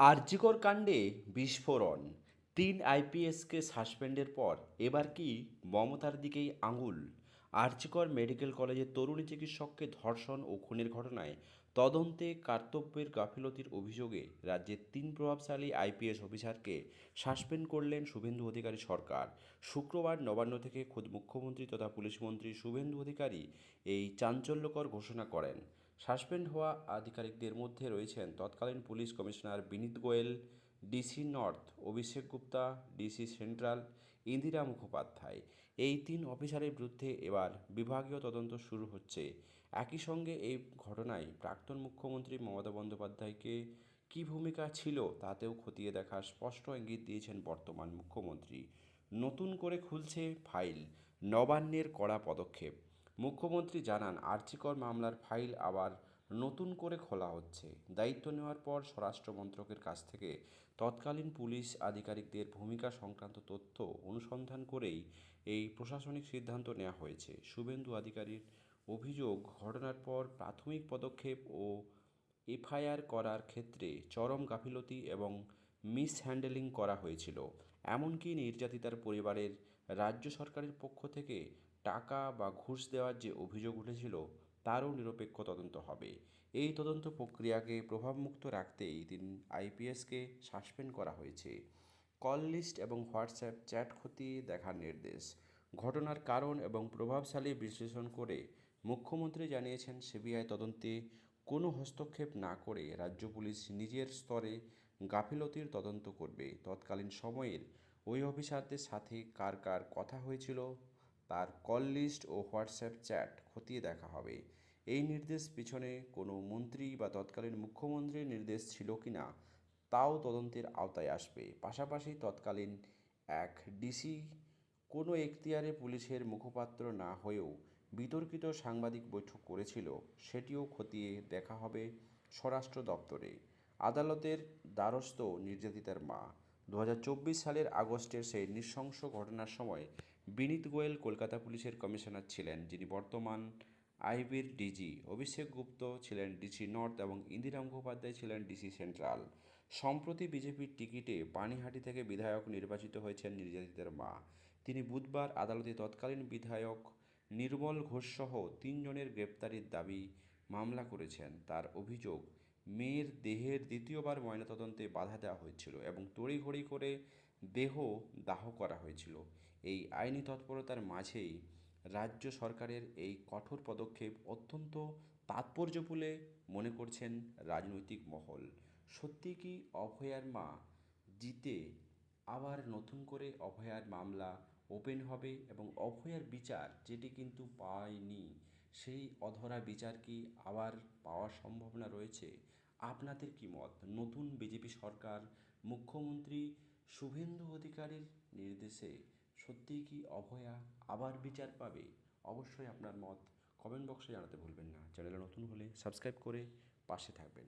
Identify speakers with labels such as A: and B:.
A: আরজিকর কাণ্ডে বিস্ফোরণ, 3 আইপিএসকে সাসপেন্ডের পর এবার কি মমতার দিকেই আঙুল? আরজিকর মেডিকেল কলেজের তরুণী চিকিৎসককে ধর্ষণ ও খুনের ঘটনায় তদন্তে কর্তব্যের গাফিলতির অভিযোগে রাজ্যের 3 প্রভাবশালী আইপিএস অফিসারকে সাসপেন্ড করলেন শুভেন্দু অধিকারী সরকার। শুক্রবার নবান্ন থেকে খোদ মুখ্যমন্ত্রী তথা পুলিশমন্ত্রী শুভেন্দু অধিকারী এই চাঞ্চল্যকর ঘোষণা করেন। সাসপেন্ড হওয়া আধিকারিকদের মধ্যে রয়েছেন তৎকালীন পুলিশ কমিশনার বিনীত গোয়েল, ডিসি নর্থ অভিষেক গুপ্তা, ডিসি সেন্ট্রাল ইন্দিরা মুখোপাধ্যায়। এই 3 অফিসারের বিরুদ্ধে এবার বিভাগীয় তদন্ত শুরু হচ্ছে। একই সঙ্গে এই ঘটনায় প্রাক্তন মুখ্যমন্ত্রী মমতা বন্দ্যোপাধ্যায়কে কী ভূমিকা ছিল তাতেও খতিয়ে দেখার স্পষ্ট ইঙ্গিত দিয়েছেন বর্তমান মুখ্যমন্ত্রী। নতুন করে খুলছে ফাইল, নবান্নের কড়া পদক্ষেপ। মুখ্যমন্ত্রী জানান, আরজিকর মামলার ফাইল আবার নতুন করে খোলা হচ্ছে। দায়িত্ব নেওয়ার পর স্বরাষ্ট্র মন্ত্রকের কাছ থেকে তৎকালীন পুলিশ আধিকারিকদের ভূমিকা সংক্রান্ত তথ্য অনুসন্ধান করেই এই প্রশাসনিক সিদ্ধান্ত নেওয়া হয়েছে। শুভেন্দু অধিকারীর অভিযোগ, ঘটনার পর প্রাথমিক পদক্ষেপ ও এফআইআর করার ক্ষেত্রে চরম গাফিলতি এবং মিসহ্যান্ডেলিং করা হয়েছিল। এমনকি নির্যাতিতার পরিবারের রাজ্য সরকারের পক্ষ থেকে টাকা বা ঘুষ দেওয়ার যে অভিযোগ উঠেছিল তারও নিরপেক্ষ তদন্ত হবে। এই তদন্ত প্রক্রিয়াকে প্রভাবমুক্ত রাখতেই 3 আইপিএসকে সাসপেন্ড করা হয়েছে। কল লিস্ট এবং হোয়াটসঅ্যাপ চ্যাট খতিয়ে দেখার নির্দেশ। ঘটনার কারণ এবং প্রভাবশালী বিশ্লেষণ করে মুখ্যমন্ত্রী জানিয়েছেন, সিবিআই তদন্তে কোনো হস্তক্ষেপ না করে রাজ্য পুলিশ নিজের স্তরে গাফিলতির তদন্ত করবে। তৎকালীন সময়ের ওই অফিসারদের সাথে কার কার কথা হয়েছিল তার কল লিস্ট ও হোয়াটসঅ্যাপ চ্যাট খতিয়ে দেখা হবে। এই নির্দেশ পিছনে কোনো মন্ত্রী বা তৎকালীন মুখ্যমন্ত্রীর নির্দেশ ছিল কি না তাও তদন্তের আওতায় আসবে। পাশাপাশি তৎকালীন এক ডিসি কোনো এখতিয়ারে পুলিশের মুখপাত্র না হয়েও বিতর্কিত সাংবাদিক বৈঠক করেছিল সেটিও খতিয়ে দেখা হবে স্বরাষ্ট্র দপ্তরে। আদালতের দ্বারস্থ নির্যাতিতার মা। 2024 সালের আগস্টের সেই নৃশংস ঘটনার সময় বিনীত গোয়েল কলকাতা পুলিশের কমিশনার ছিলেন, যিনি বর্তমান আইবির ডিজি। অভিষেক গুপ্ত ছিলেন ডিসি নর্থ এবং ইন্দিরা মুখোপাধ্যায় ছিলেন ডিসি সেন্ট্রাল। সম্প্রতি বিজেপির টিকিটে পানিহাটি থেকে বিধায়ক নির্বাচিত হয়েছেন নির্যাতিতার মা। তিনি বুধবার আদালতে তৎকালীন বিধায়ক নির্মল ঘোষসহ 3 জনের গ্রেপ্তারির দাবি মামলা করেছেন। তার অভিযোগ, মেয়ের দেহের দ্বিতীয়বার ময়নাতদন্তে বাধা দেওয়া হয়েছিল এবং তড়িঘড়ি করে দেহ দাহ করা হয়েছিল। এই আইনি তৎপরতার মাঝেই রাজ্য সরকারের এই কঠোর পদক্ষেপ অত্যন্ত তাৎপর্য বলে মনে করছেন রাজনৈতিক মহল। সত্যি কি অভয়ার মা জিতে আবার নতুন করে অভয়ার মামলা ওপেন হবে এবং অভয়ার বিচার যেটি কিন্তু পায়নি সেই অধরা বিচার কি আবার পাওয়ার সম্ভাবনা রয়েছে? আপনাদের কি মত? নতুন বিজেপি সরকার মুখ্যমন্ত্রী শুভেন্দু অধিকারীর নির্দেশে সত্যিই কি অভয়া আবার বিচার পাবে? অবশ্যই আপনার মত কমেন্ট বক্সে জানাতে ভুলবেন না। চ্যানেলে নতুন হলে সাবস্ক্রাইব করে পাশে থাকবেন।